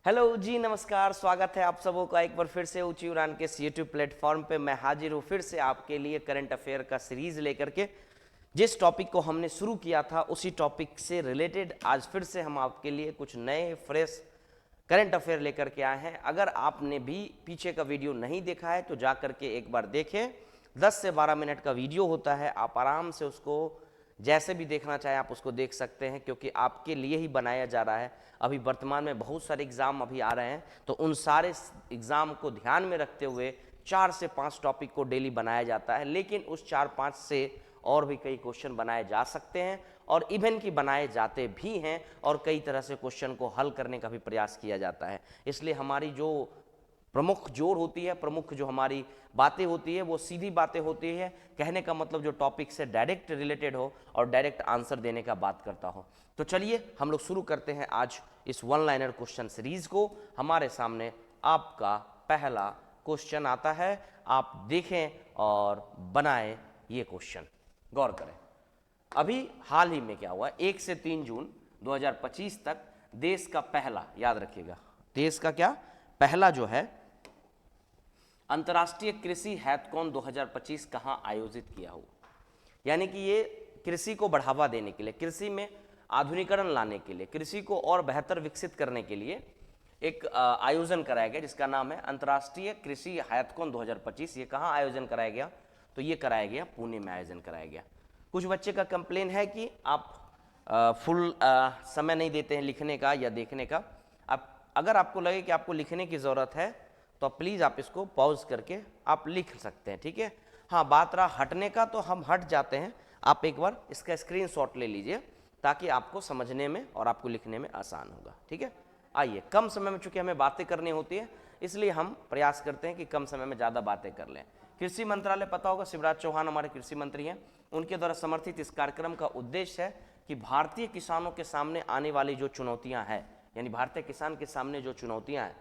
Hello जी, नमस्कार। स्वागत है आप सबों का एक बार फिर से ऊंची उड़ान के यूट्यूब प्लेटफॉर्म पे। मैं हाजिर हूँ फिर से आपके लिए करंट अफेयर का सीरीज लेकर के। जिस टॉपिक को हमने शुरू किया था उसी टॉपिक से रिलेटेड आज फिर से हम आपके लिए कुछ नए फ्रेश करंट अफेयर लेकर के आए हैं। अगर आपने भी पीछे का वीडियो नहीं देखा है तो जा करके एक बार देखें। 10 से 12 मिनट का वीडियो होता है, आप आराम से उसको जैसे भी देखना चाहें आप उसको देख सकते हैं, क्योंकि आपके लिए ही बनाया जा रहा है। अभी वर्तमान में बहुत सारे एग्ज़ाम अभी आ रहे हैं, तो उन सारे एग्ज़ाम को ध्यान में रखते हुए 4 से 5 टॉपिक को डेली बनाया जाता है। लेकिन उस 4-5 से और भी कई क्वेश्चन बनाए जा सकते हैं और इवन की बनाए जाते भी हैं, और कई तरह से क्वेश्चन को हल करने का भी प्रयास किया जाता है। इसलिए हमारी जो प्रमुख जोर होती है, प्रमुख जो हमारी बातें होती है, वो सीधी बातें होती है। कहने का मतलब जो टॉपिक से डायरेक्ट रिलेटेड हो और डायरेक्ट आंसर देने का बात करता हो। तो चलिए हम लोग शुरू करते हैं आज इस वन लाइनर क्वेश्चन सीरीज को। हमारे सामने आपका पहला क्वेश्चन आता है, आप देखें और बनाएं ये क्वेश्चन, गौर करें। अभी हाल ही में क्या हुआ, 1 से 3 जून 2025 तक देश का पहला, याद रखिएगा, देश का क्या पहला जो है अंतर्राष्ट्रीय कृषि हैथकॉन 2025 कहां आयोजित किया हुआ। यानी कि ये कृषि को बढ़ावा देने के लिए, कृषि में आधुनिकीकरण लाने के लिए, कृषि को और बेहतर विकसित करने के लिए एक आयोजन कराया गया जिसका नाम है अंतर्राष्ट्रीय कृषि हैथकॉन 2025। ये कहाँ आयोजन कराया गया, तो ये कराया गया पुणे में आयोजन कराया गया। कुछ बच्चे का कंप्लेन है कि आप फुल समय नहीं देते हैं लिखने का या देखने का। आप अगर आपको लगे कि आपको लिखने की ज़रूरत है तो प्लीज़ आप इसको पॉज करके आप लिख सकते हैं, ठीक है। हाँ, बात रहा हटने का, तो हम हट जाते हैं। आप एक बार इसका स्क्रीनशॉट ले लीजिए ताकि आपको समझने में और आपको लिखने में आसान होगा, ठीक है। आइए, कम समय में चूंकि हमें बातें करनी होती है इसलिए हम प्रयास करते हैं कि कम समय में ज़्यादा बातें कर लें। कृषि मंत्रालय, पता होगा, शिवराज चौहान हमारे कृषि मंत्री हैं, उनके द्वारा समर्थित इस कार्यक्रम का उद्देश्य है कि भारतीय किसानों के सामने आने वाली जो चुनौतियाँ हैं, यानी भारतीय किसान के सामने जो चुनौतियाँ हैं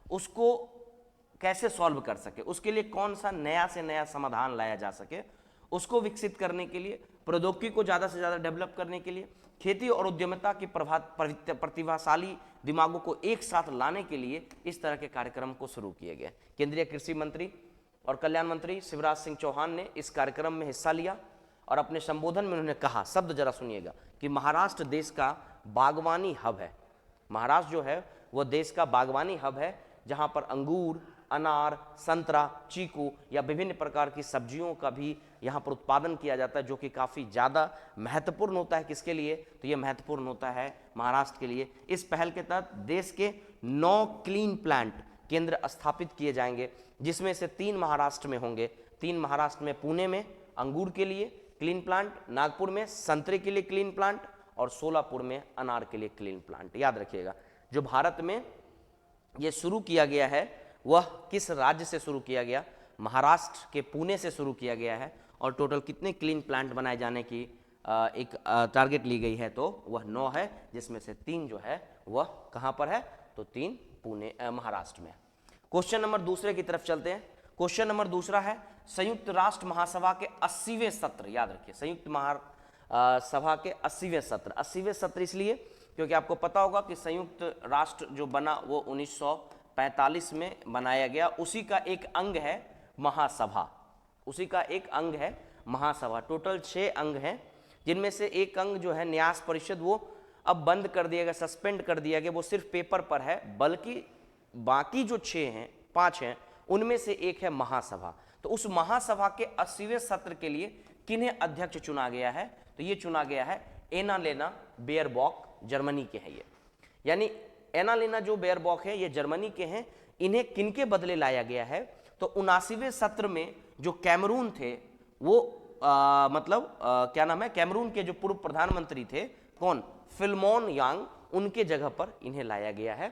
उसको कैसे सॉल्व कर सके, उसके लिए कौन सा नया से नया समाधान लाया जा सके, उसको विकसित करने के लिए, प्रौद्योगिकी को ज़्यादा से ज़्यादा डेवलप करने के लिए, खेती और उद्यमिता की प्रतिभाशाली दिमागों को एक साथ लाने के लिए इस तरह के कार्यक्रम को शुरू किए गए। केंद्रीय कृषि मंत्री और कल्याण मंत्री शिवराज सिंह चौहान ने इस कार्यक्रम में हिस्सा लिया और अपने संबोधन में उन्होंने कहा, शब्द जरा सुनिएगा, कि महाराष्ट्र देश का बागवानी हब है। महाराष्ट्र जो है वो देश का बागवानी हब है, जहाँ पर अंगूर, अनार, संतरा, चीकू या विभिन्न प्रकार की सब्जियों का भी यहाँ पर उत्पादन किया जाता है, जो कि काफ़ी ज़्यादा महत्वपूर्ण होता है। किसके लिए, तो ये महत्वपूर्ण होता है महाराष्ट्र के लिए। इस पहल के तहत देश के 9 क्लीन प्लांट केंद्र स्थापित किए जाएंगे, जिसमें से 3 महाराष्ट्र में होंगे। 3 महाराष्ट्र में, पुणे में अंगूर के लिए क्लीन प्लांट, नागपुर में संतरे के लिए क्लीन प्लांट और सोलापुर में अनार के लिए क्लीन प्लांट। याद रखिएगा, जो भारत में ये शुरू किया गया है वह किस राज्य से शुरू किया गया, महाराष्ट्र के पुणे से शुरू किया गया है। और टोटल कितने क्लीन प्लांट बनाए जाने की एक टारगेट ली गई है, तो वह 9 है, जिसमें से 3 जो है वह कहाँ पर है, तो 3 पुणे महाराष्ट्र में। क्वेश्चन नंबर दूसरे की तरफ चलते हैं। क्वेश्चन नंबर दूसरा है, संयुक्त राष्ट्र महासभा के 80वें सत्र, याद रखिए, संयुक्त महासभा के 80वें सत्र। 80वें सत्र इसलिए क्योंकि आपको पता होगा कि संयुक्त राष्ट्र जो बना वो 1945 में बनाया गया, उसी का एक अंग है महासभा, उसी का एक अंग है महासभा। टोटल 6 अंग हैं, जिनमें से एक अंग जो है न्यास परिषद, वो अब बंद कर दिया गया, सस्पेंड कर दिया गया, वो सिर्फ पेपर पर है, बल्कि बाकी जो 6 हैं, 5 हैं, उनमें से एक है महासभा। तो उस महासभा के 80वें सत्र के लिए किन्हें अध्यक्ष चुना गया है, तो ये चुना गया है एनालेना बेयरबॉक, जर्मनी के हैं ये। यानी एनालेना जो बेयरबॉक है ये जर्मनी के हैं। इन्हें किनके बदले लाया गया है, तो 79वें सत्र में जो कैमरून थे वो क्या नाम है, कैमरून के जो पूर्व प्रधानमंत्री थे, कौन, फिल्मोन यांग, उनके जगह पर इन्हें लाया गया है।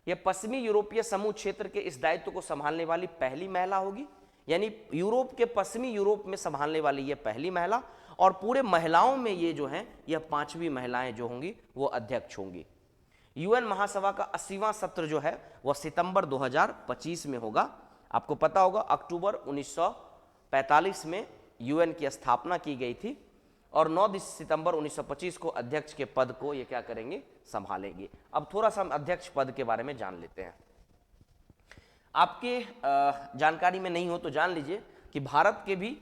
यह पश्चिमी यूरोपीय समूह क्षेत्र के इस दायित्व को संभालने वाली पहली महिला होगी, यानी यूरोप के पश्चिमी यूरोप में संभालने वाली ये पहली महिला, और पूरे महिलाओं में ये जो हैं यह 5वीं महिलाएं जो होंगी वो अध्यक्ष होंगी। यूएन महासभा का 80वां सत्र जो है वह सितंबर 2025 में होगा। आपको पता होगा अक्टूबर 1945 में यूएन की स्थापना की गई थी और 9 सितंबर 1925 को अध्यक्ष के पद को ये क्या करेंगे, संभालेंगे। अब थोड़ा सा हम अध्यक्ष पद के बारे में जान लेते हैं। आपके जानकारी में नहीं हो तो जान लीजिए कि भारत के भी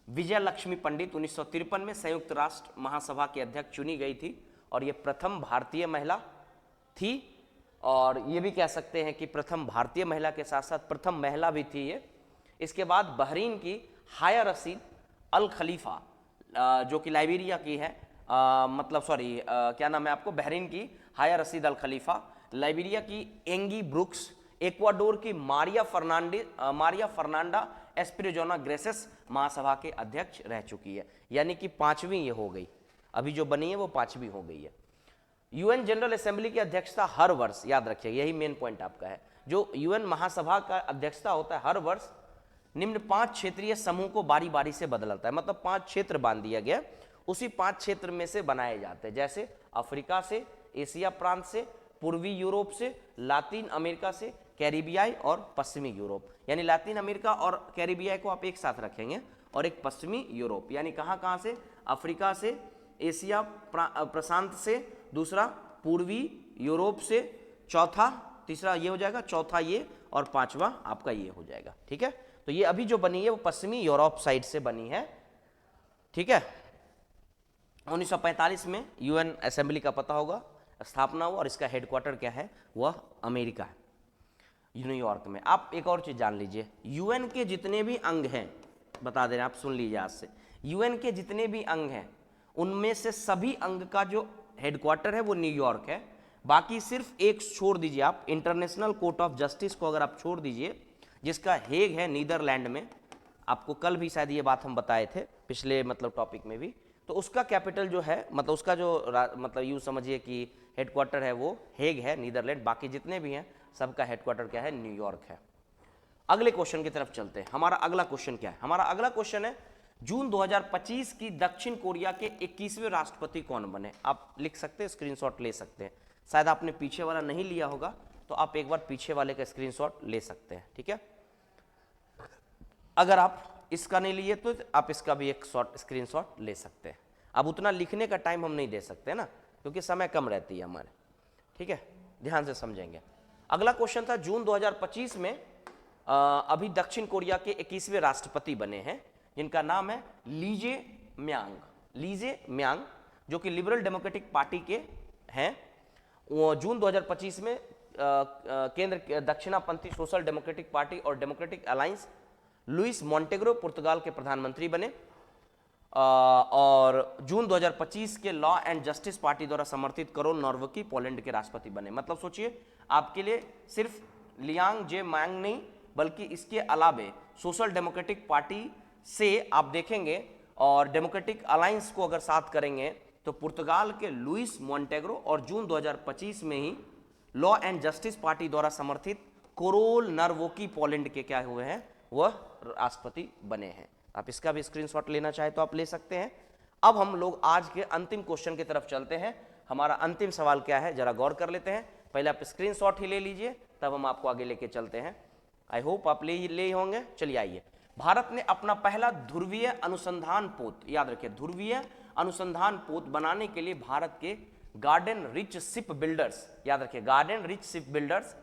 विजय लक्ष्मी पंडित 1953 में संयुक्त राष्ट्र महासभा के अध्यक्ष चुनी गई थी और ये प्रथम भारतीय महिला थी, और ये भी कह सकते हैं कि प्रथम भारतीय महिला के साथ साथ प्रथम महिला भी थी ये। इसके बाद बहरीन की हाया रशीद अल खलीफा जो कि लाइबेरिया की है, क्या नाम है आपको, बहरीन की हाया रशीद अल खलीफा, लाइबेरिया की एंगी ब्रुक्स, इक्वाडोर की मारिया फर्नांडा एस्पिरिजोना ग्रेसेस महासभा के अध्यक्ष रह चुकी है, यानी कि 5वीं ये हो गई, अभी जो बनी है वो 5वीं हो गई है। यूएन जनरल असेंबली की अध्यक्षता हर वर्ष, याद रखिए यही मेन पॉइंट आपका है, जो यूएन महासभा का अध्यक्षता होता है हर वर्ष निम्न 5 क्षेत्रीय समूह को बारी बारी से बदलता है, मतलब 5 क्षेत्र बांध दिया गया, उसी 5 क्षेत्र में से बनाए जाते हैं, जैसे अफ्रीका से, एशिया प्रांत से, पूर्वी यूरोप से, लातीन अमेरिका से, कैरिबियाई और पश्चिमी यूरोप, यानी लातीन अमेरिका और कैरिबियाई को आप एक साथ रखेंगे, और एक पश्चिमी यूरोप, यानी कहाँ से, अफ्रीका से, एशिया प्रशांत से, दूसरा पूर्वी यूरोप से, चौथा, तीसरा ये हो जाएगा, चौथा ये, और 5वां आपका ये हो जाएगा। ठीक है, तो ये अभी जो बनी है वो पश्चिमी यूरोप साइड से बनी है। ठीक है, 1945 में यूएन असेंबली का पता होगा स्थापना हुआ, और इसका हेडक्वार्टर क्या है, वह अमेरिका है, न्यूयॉर्क में। आप एक और चीज जान लीजिए, यूएन के जितने भी अंग हैं, बता दे रहे हैं आप, सुन लीजिए आज से, यूएन के जितने भी अंग हैं उनमें से सभी अंग का जो हेडक्वार्टर है वो न्यूयॉर्क है। बाकी सिर्फ एक छोड़ दीजिए आप, इंटरनेशनल कोर्ट ऑफ जस्टिस को अगर आप छोड़ दीजिए, जिसका हेग है नीदरलैंड में, आपको कल भी शायद ये बात हम बताए थे पिछले टॉपिक में भी, तो उसका कैपिटल जो है, उसका जो यूँ समझिए कि हेडक्वार्टर है वो हेग है, नीदरलैंड। बाकी जितने भी हैं सबका हेडक्वार्टर क्या है, न्यूयॉर्क है। अगले क्वेश्चन की तरफ चलते हैं। हमारा अगला क्वेश्चन क्या है, हमारा अगला क्वेश्चन है जून 2025 की दक्षिण कोरिया के 21वें राष्ट्रपति कौन बने। आप लिख सकते हैं, स्क्रीनशॉट ले सकते हैं, शायद आपने पीछे वाला नहीं लिया होगा तो आप एक बार पीछे वाले का स्क्रीनशॉट ले सकते हैं। ठीक है, अगर आप इसका नहीं लिए तो आप इसका भी एक स्क्रीनशॉट ले सकते हैं। अब उतना लिखने का टाइम हम नहीं दे सकते ना, क्योंकि समय कम रहती है हमारे। ठीक है, ध्यान से समझेंगे। अगला क्वेश्चन था, जून 2025 में अभी दक्षिण कोरिया के 21वें राष्ट्रपति बने हैं, जिनका नाम है लीजे म्यांग, जो कि लिबरल डेमोक्रेटिक पार्टी के हैं। वो जून 2025 में केंद्र दक्षिणापंथी सोशल डेमोक्रेटिक पार्टी और डेमोक्रेटिक अलायंस लुइस मॉन्टेग्रो पुर्तगाल के प्रधानमंत्री बने, और जून 2025 के लॉ एंड जस्टिस पार्टी द्वारा समर्थित करोल नॉर्वे पोलैंड के राष्ट्रपति बने। मतलब सोचिए, आपके लिए सिर्फ लियांग जे म्यांग नहीं, बल्कि इसके अलावे सोशल डेमोक्रेटिक पार्टी से आप देखेंगे और डेमोक्रेटिक अलायंस को अगर साथ करेंगे तो पुर्तगाल के लुइस मॉन्टेग्रो, और जून 2025 में ही लॉ एंड जस्टिस पार्टी द्वारा समर्थित कोरोल नर्वोकी पोलैंड के क्या हुए हैं, वह राष्ट्रपति बने हैं। आप इसका भी स्क्रीनशॉट लेना चाहे तो आप ले सकते हैं। अब हम लोग आज के अंतिम क्वेश्चन की तरफ चलते हैं। हमारा अंतिम सवाल क्या है, जरा गौर कर लेते हैं। पहले आप स्क्रीनशॉट ही ले लीजिए, तब हम आपको आगे लेके चलते हैं। आई होप आप ले होंगे। चलिए आइए, भारत ने अपना पहला ध्रुवीय अनुसंधान पोत, याद रखिए ध्रुवीय अनुसंधान पोत बनाने के लिए भारत के गार्डन रिच शिप बिल्डर्स, याद रखिए गार्डन रिच शिप बिल्डर्स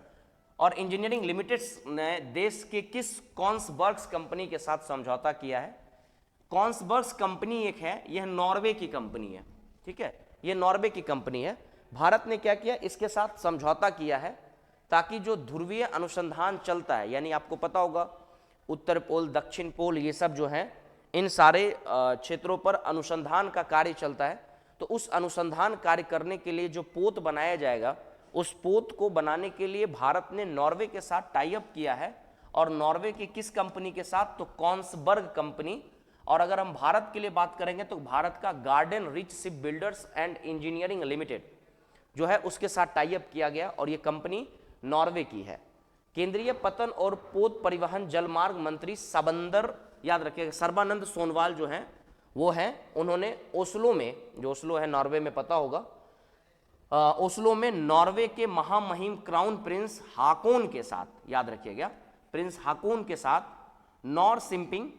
और इंजीनियरिंग लिमिटेड ने देश के किस कॉन्सबर्ग्स कंपनी के साथ समझौता किया है। कॉन्सबर्ग्स कंपनी एक है, यह नॉर्वे की कंपनी है। ठीक है, यह नॉर्वे की कंपनी है। भारत ने क्या किया, इसके साथ समझौता किया है ताकि जो ध्रुवीय अनुसंधान चलता है, यानी आपको पता होगा उत्तर पोल, दक्षिण पोल, ये सब जो है, इन सारे क्षेत्रों पर अनुसंधान का कार्य चलता है। तो उस अनुसंधान कार्य करने के लिए जो पोत बनाया जाएगा, उस पोत को बनाने के लिए भारत ने नॉर्वे के साथ टाई अप किया है। और नॉर्वे की किस कंपनी के साथ, तो कॉन्सबर्ग कंपनी। और अगर हम भारत के लिए बात करेंगे तो भारत का garden rich ship builders and engineering limited जो है उसके साथ टाई अप किया गया, और ये कंपनी नॉर्वे की है। केंद्रीय पतन और पोत परिवहन जलमार्ग मंत्री सबंदर, याद रखिएगा सर्बानंद सोनोवाल जो हैं वो हैं, उन्होंने ओस्लो में, जो ओस्लो है नॉर्वे में, पता होगा, ओस्लो में नॉर्वे के महामहिम क्राउन प्रिंस हाकोन के साथ, याद रखिएगा प्रिंस हाकोन के साथ नॉर सिंपिंग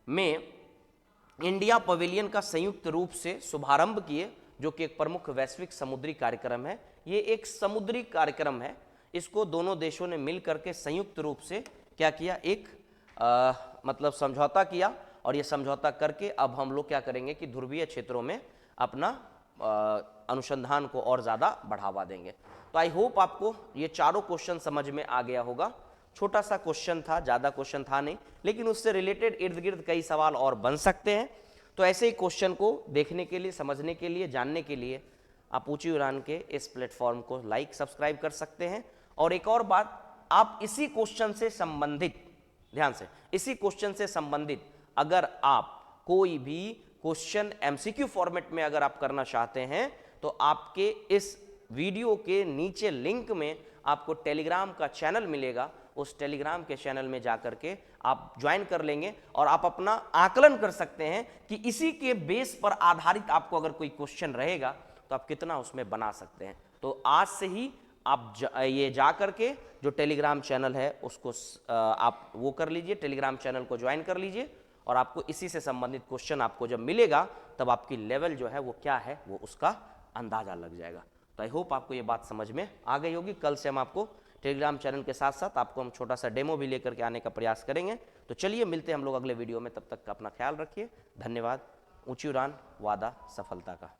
में इंडिया पवेलियन का संयुक्त रूप से शुभारंभ किए, जो कि एक प्रमुख वैश्विक समुद्री कार्यक्रम है। ये एक समुद्री कार्यक्रम है, इसको दोनों देशों ने मिल करके संयुक्त रूप से क्या किया, एक मतलब समझौता किया, और ये समझौता करके अब हम लोग क्या करेंगे कि ध्रुवीय क्षेत्रों में अपना अनुसंधान को और ज़्यादा बढ़ावा देंगे। तो आई होप आपको ये चारों क्वेश्चन समझ में आ गया होगा। छोटा सा क्वेश्चन था, ज़्यादा क्वेश्चन था नहीं, लेकिन उससे रिलेटेड इर्द गिर्द कई सवाल और बन सकते हैं। तो ऐसे ही क्वेश्चन को देखने के लिए, समझने के लिए, जानने के लिए आप ऊंची उड़ान के इस प्लेटफॉर्म को लाइक सब्सक्राइब कर सकते हैं। और एक और बात, आप इसी क्वेश्चन से संबंधित, ध्यान से, इसी क्वेश्चन से संबंधित अगर आप कोई भी क्वेश्चन एमसीक्यू फॉर्मेट में अगर आप करना चाहते हैं, तो आपके इस वीडियो के नीचे लिंक में आपको टेलीग्राम का चैनल मिलेगा। उस टेलीग्राम के चैनल में जाकर के आप ज्वाइन कर लेंगे और आप अपना आकलन कर सकते हैं कि इसी के बेस पर आधारित आपको अगर कोई क्वेश्चन रहेगा तो आप कितना उसमें बना सकते हैं। तो आज से ही आप ये जा करके जो टेलीग्राम चैनल है उसको आप वो कर लीजिए, टेलीग्राम चैनल को ज्वाइन कर लीजिए, और आपको इसी से संबंधित क्वेश्चन आपको जब मिलेगा तब आपकी लेवल जो है वो क्या है वो उसका अंदाजा लग जाएगा। तो आई होप आपको ये बात समझ में आ गई होगी। कल से हम आपको टेलीग्राम चैनल के साथ साथ आपको हम छोटा सा डेमो भी लेकर के आने का प्रयास करेंगे। तो चलिए मिलते हैं हम लोग अगले वीडियो में, तब तक का अपना ख्याल रखिए। धन्यवाद। ऊंची उड़ान, वादा सफलता का।